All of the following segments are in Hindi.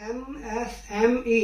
MSME,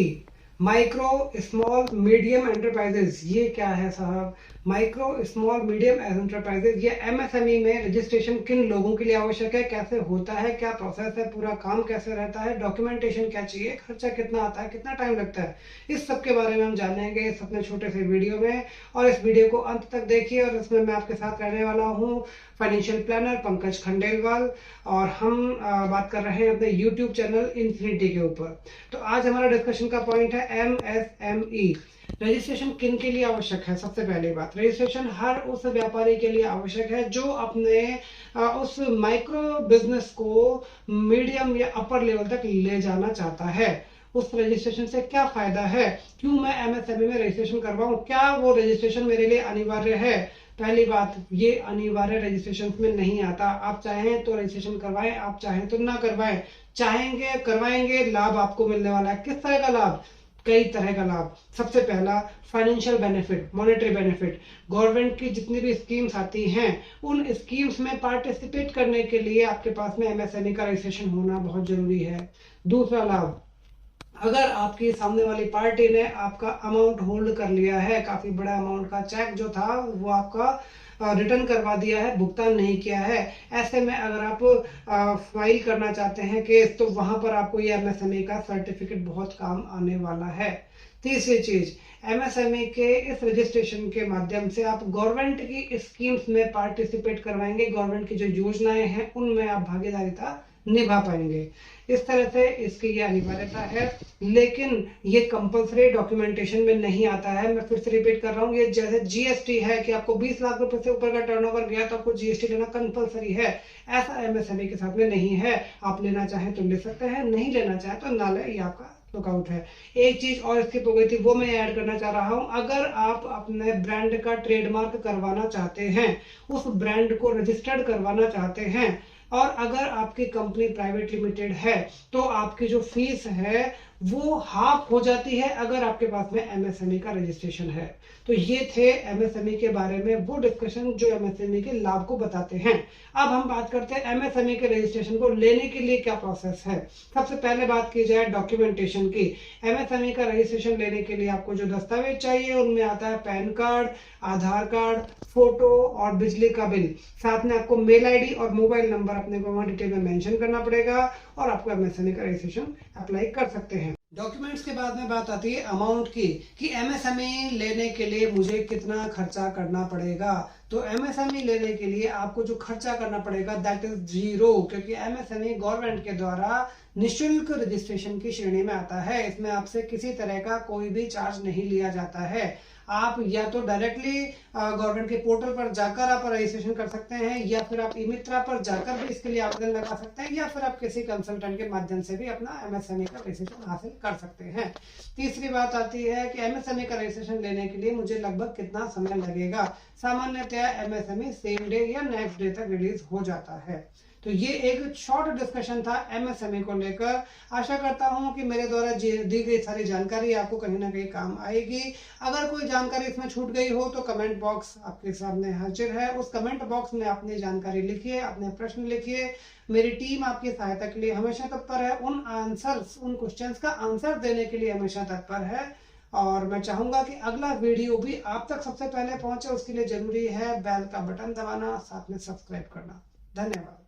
micro small medium enterprises, ये क्या है साहब? माइक्रो स्मॉल मीडियम एंटरप्राइजेज, ये एमएसएमई में रजिस्ट्रेशन किन लोगों के लिए आवश्यक है, कैसे होता है, क्या प्रोसेस है, पूरा काम कैसे रहता है, डॉक्यूमेंटेशन क्या चाहिए, खर्चा कितना आता है, कितना टाइम लगता है, इस सब के बारे में हम जानेंगे इस अपने छोटे से वीडियो में। और इस वीडियो को अंत तक देखिए और इसमें मैं आपके साथ रहने वाला हूँ फाइनेंशियल प्लानर पंकज खंडेलवाल, और हम बात कर रहे हैं अपने यूट्यूब चैनल इन्फिनिटी के ऊपर। तो आज हमारा डिस्कशन का पॉइंट है एमएसएमई। रजिस्ट्रेशन किन के लिए आवश्यक है? सबसे पहली बात, रजिस्ट्रेशन हर उस व्यापारी के लिए आवश्यक है जो अपने उस माइक्रो बिजनेस को मीडियम या अपर लेवल तक ले जाना चाहता है। उस रजिस्ट्रेशन से क्या फायदा है, क्यों मैं एमएसएमई में रजिस्ट्रेशन करवाऊं, क्या वो रजिस्ट्रेशन मेरे लिए अनिवार्य है? पहली बात, ये अनिवार्य रजिस्ट्रेशन में नहीं आता। आप चाहें तो रजिस्ट्रेशन करवाएं, आप चाहें तो ना करवाएं, चाहेंगे करवाएंगे, लाभ आपको मिलने वाला है। किस तरह का लाभ? कई तरह का लाभ। सबसे पहला, financial benefit, monetary benefit. Government की जितनी भी स्कीम्स आती हैं उन स्कीम्स में पार्टिसिपेट करने के लिए आपके पास में एमएसएमई का रजिस्ट्रेशन होना बहुत जरूरी है। दूसरा लाभ, अगर आपकी सामने वाली पार्टी ने आपका अमाउंट होल्ड कर लिया है, काफी बड़ा अमाउंट का चेक जो था वो आपका रिटर्न करवा दिया है, भुगतान नहीं किया है, ऐसे में अगर आप फाइल करना चाहते हैं केस, तो वहां पर आपको ये एमएसएमई का सर्टिफिकेट बहुत काम आने वाला है। तीसरी चीज, एमएसएमई के इस रजिस्ट्रेशन के माध्यम से आप गवर्नमेंट की स्कीम्स में पार्टिसिपेट करवाएंगे, गवर्नमेंट की जो योजनाएं हैं उनमें आप भागीदारिता निभा पाएंगे। इस तरह से इसकी ये अनिवार्यता है, लेकिन ये कंपलसरी डॉक्यूमेंटेशन में नहीं आता है। मैं फिर से रिपीट कर रहा हूँ, ये जैसे जीएसटी है कि आपको 20 लाख रुपए से ऊपर का टर्नओवर गया तो आपको जीएसटी लेना कंपलसरी है, ऐसा एमएसएमई के साथ में नहीं है। आप लेना चाहें तो ले सकते हैं, नहीं लेना चाहें तो ना ले, ये आपका लुकआउट है। एक चीज और स्किप हो गई थी, वो मैं ऐड करना चाह रहा हूं। अगर आप अपने ब्रांड का ट्रेडमार्क करवाना चाहते हैं, उस ब्रांड को रजिस्टर्ड करवाना चाहते हैं, और अगर आपकी कंपनी प्राइवेट लिमिटेड है, तो आपकी जो फीस है वो हाफ हो जाती है अगर आपके पास में एमएसएमई का रजिस्ट्रेशन है। तो ये थे एमएसएमई के बारे में वो डिस्कशन जो एमएसएमई के लाभ को बताते हैं। अब हम बात करते हैं एमएसएमई के रजिस्ट्रेशन को लेने के लिए क्या प्रोसेस है। सबसे पहले बात की जाए डॉक्यूमेंटेशन की। एमएसएमई का रजिस्ट्रेशन लेने के लिए आपको जो दस्तावेज चाहिए उनमें आता है पैन कार्ड, आधार कार्ड, फोटो और बिजली का बिल। साथ में आपको मेल आईडी और मोबाइल नंबर अपने को वहां डिटेल में मेंशन करना पड़ेगा और आपको एमएसएमई का रजिस्ट्रेशन अप्लाई कर सकते हैं। डॉक्यूमेंट्स के बाद में बात आती है अमाउंट की, कि एमएसएमई लेने के लिए मुझे कितना खर्चा करना पड़ेगा। तो एमएसएमई लेने के लिए आपको जो खर्चा करना पड़ेगा दैट इज जीरो, क्योंकि एमएसएमई गवर्नमेंट के द्वारा निःशुल्क रजिस्ट्रेशन की श्रेणी में आता है। इसमें आपसे किसी तरह का कोई भी चार्ज नहीं लिया जाता है। आप या तो डायरेक्टली गवर्नमेंट के पोर्टल पर जाकर आप रजिस्ट्रेशन कर सकते हैं, या फिर आप ई मित्रा पर जाकर भी इसके लिए आवेदन लगा सकते हैं, या फिर आप किसी कंसल्टेंट के माध्यम से भी अपना एमएसएमई का रजिस्ट्रेशन हासिल कर सकते हैं। तीसरी बात आती है कि एमएसएमई का रजिस्ट्रेशन लेने के लिए मुझे लगभग कितना समय लगेगा। सामान्यतया एमएसएमई सेम डे या नेक्स्ट डे तक रिलीज हो जाता है। तो ये एक शॉर्ट डिस्कशन था एमएसएमई को लेकर। आशा करता हूं कि मेरे द्वारा दी गई सारी जानकारी आपको कहीं ना कहीं काम आएगी। अगर कोई जानकारी इसमें छूट गई हो तो कमेंट बॉक्स आपके सामने हाजिर है, उस कमेंट बॉक्स में अपनी जानकारी लिखिए, अपने प्रश्न लिखिए। मेरी टीम आपकी सहायता के लिए हमेशा तत्पर है, उन क्वेश्चंस का आंसर देने के लिए हमेशा तत्पर है। और मैं चाहूंगा कि अगला वीडियो भी आप तक सबसे पहले पहुंचे, उसके लिए जरूरी है बेल का बटन दबाना, साथ में सब्सक्राइब करना। धन्यवाद।